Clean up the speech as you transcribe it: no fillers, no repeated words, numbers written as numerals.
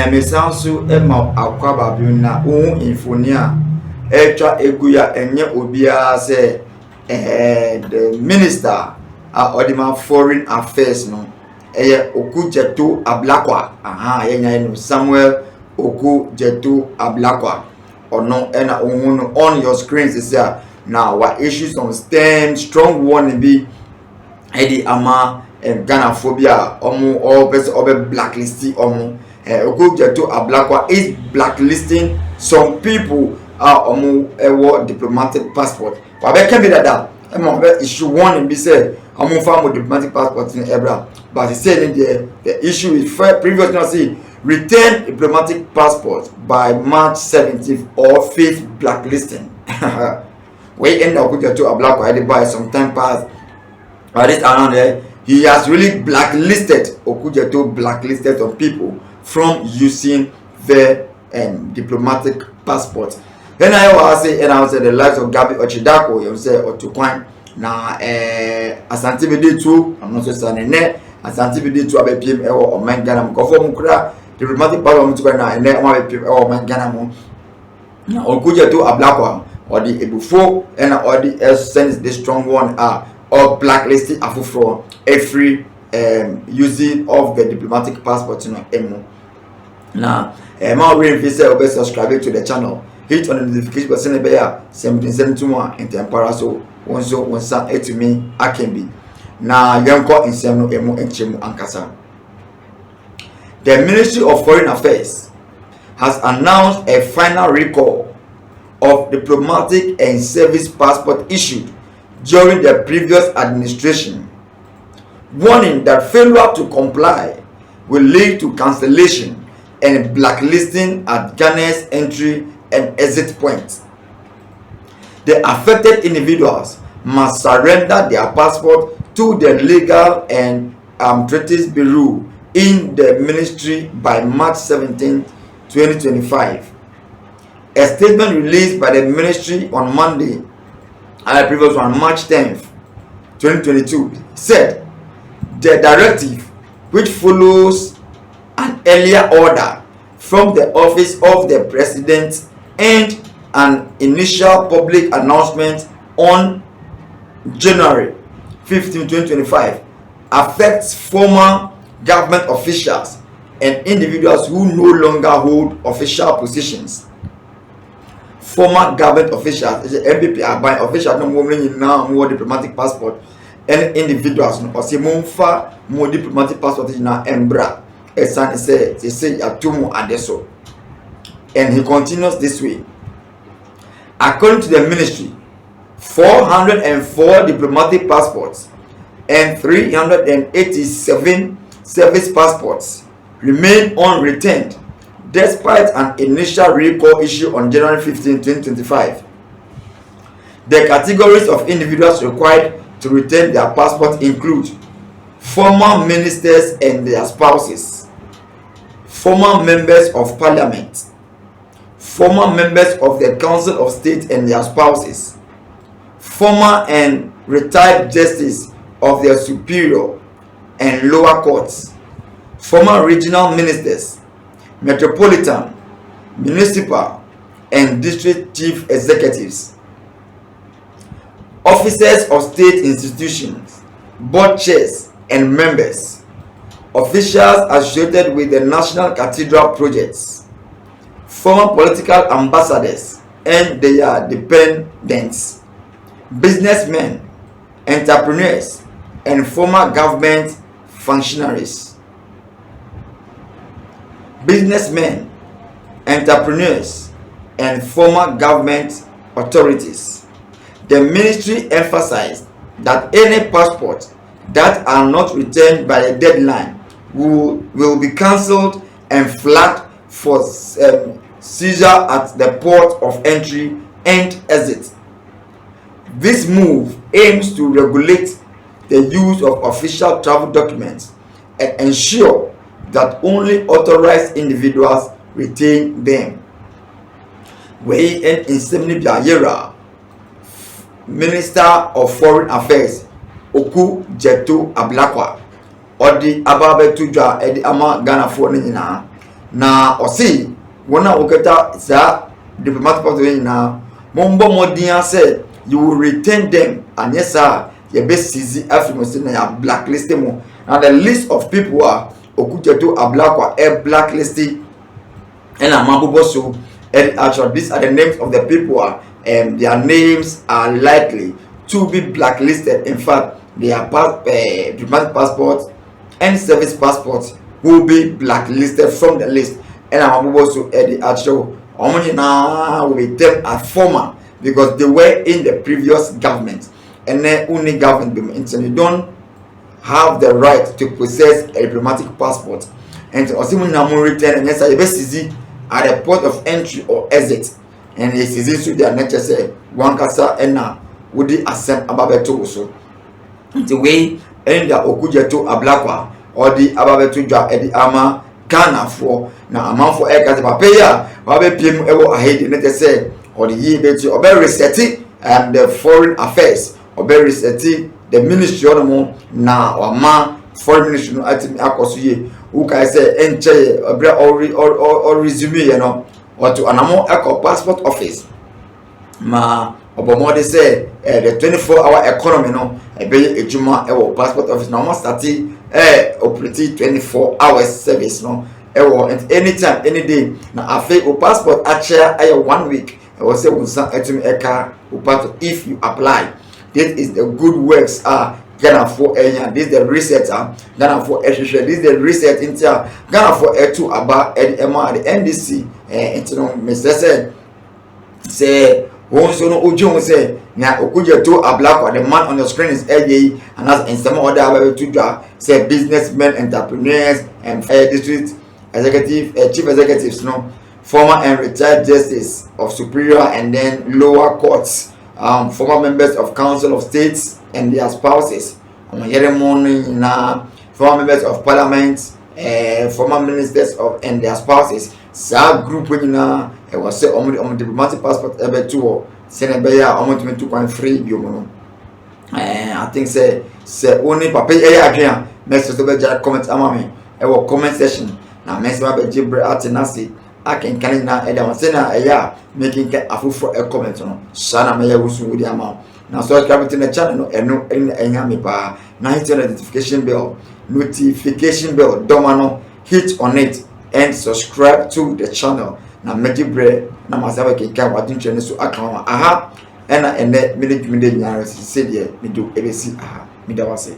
me sound so Emma Akwaba Buna own infonia Etra Eguya enye Obia say the minister or the foreign affairs no Okudzeto Ablakwa yenya Samuel Okudzeto Ablakwa or no on your screens is here now what issues on stand strong warning be Eddie Ama and Ghana phobia all person blacklisting Okudzeto Ablakwa is blacklisting some people diplomatic passport. But I can be that issue one and be said I'm farm diplomatic passport in Ebra. But he said in the issue is previously return diplomatic passport by March 17th or 5th blacklisting. We end up with the two Ablakwa I did buy some time past. But this around there, he has really blacklisted Okudzeto blacklisted some people from using the diplomatic passport. Then I was say and I was the lives of Gabi Ochidako, you say or to coin na Asante Bede too. I'm not so saying ne Asante Bede too abe PM or Mangana go for mukra diplomatic passport to na and then one PM or Mangana mo. Na Okudzeto Ablakwa or the Ebufo and or the sends the strong one or blacklisted afufro every using of the diplomatic passport emo. Now my way if you say subscribe to the channel, hit on the notification button beya 1771 in tempera so one sa to me I can be now yanko in semo emo enchemu ankasa. The Ministry of Foreign Affairs has announced a final recall of diplomatic and service passport issued during the previous administration, warning that failure to comply will lead to cancellation and blacklisting at Ghana's entry and exit points. The affected individuals must surrender their passport to the Legal and Treaties Bureau in the ministry by March 17, 2025. A statement released by the ministry on Monday, and the previous one, March 10th, 2022, said the directive, which follows an earlier order from the office of the president and an initial public announcement on January 15, 2025, affects former government officials and individuals who no longer hold official positions. Former government officials, MPP are by officials no more diplomatic passport, and individuals no say more diplomatic passport in Embra. Esan say atumu adeso. And he continues this way. According to the ministry, 404 diplomatic passports and 387 service passports remain unreturned despite an initial recall issue on January 15, 2025. The categories of individuals required to return their passport include former ministers and their spouses, former members of parliament, former members of the Council of State and their spouses, former and retired justices of their superior and lower courts, former regional ministers, metropolitan, municipal, and district chief executives, officers of state institutions, board chairs and members, officials associated with the National Cathedral projects, former political ambassadors and their dependents, businessmen, entrepreneurs, and former government functionaries. Businessmen, entrepreneurs, and former government authorities. The ministry emphasized that any passports that are not returned by the deadline will be cancelled and flagged for seizure at the port of entry and exit. This move aims to regulate the use of official travel documents and ensure that only authorized individuals retain them. We in Insemni Biayera, Minister of Foreign Affairs, Okudzeto Ablakwa, or the Ababe Tuja Edi Ama Ghana for Nina, na osi wona oketa sa diplomatic passport na mombo modia say you will retain them, and yes sir your best seize African na ya blacklist mo. And the list of people are Okudzeto, Ablakwa, blacklisted, and Amabubo. So actually these are the names of the people their names are likely to be blacklisted. In fact, their diplomatic passports and service passports will be blacklisted from the list. And Amabubo so the actual now with them are former because they were in the previous government, and then only government and you don't have the right to possess a diplomatic passport. And Osimu Namu return and yes, I best at the port of entry or exit, and it is to their nature say one casa and now would the ascent Ababeto also the way in the Okudzeto Ablakwa or the Ababeto Edi Ama Ghana for now amount for air Catapaya, Babe PM ever ahead in it say or the year better or very resetting and the foreign affairs or very resetting the ministry on na or ma foreign ministry no atimi akoso who can say enche or resume you know or to anamo eco passport office ma obomo they say the 24-hour economy no be ejuma e passport office na almost start operate 24 hours service no and anytime any day na afi o passport actually 1 week I was say unsa etimi eka o part if you apply. This is the good works Ghana for Enya. This is the research Ghana for Eshisha. This is the research into Ghana for Etu about the NDC. Into Mr. Say also no Ujo say now Okudzeto Ablakwa. The man on the screen is AJ, and that's in some other to draw say businessmen, entrepreneurs, and district executive, chief executives, no former and retired justice of superior and then lower courts. Former members of Council of States and their spouses, former members of Parliament, former ministers of and their spouses. Sa group when it was say on diplomatic passport ever two Senebeya almost 2.3 billion. I think say only papa adrian message to comment amami comment session na message ba jibre atenasi aken kan na eda say na making afufo a comment no sana me wusu wudi ama na subscribe to the channel no eno enya me pa na hit the notification bell domano hit on it and subscribe to the channel na mejibre na masawa kenka wadin channel so akama aha ena ene minute nyare se de me do ebesi aha me da wase.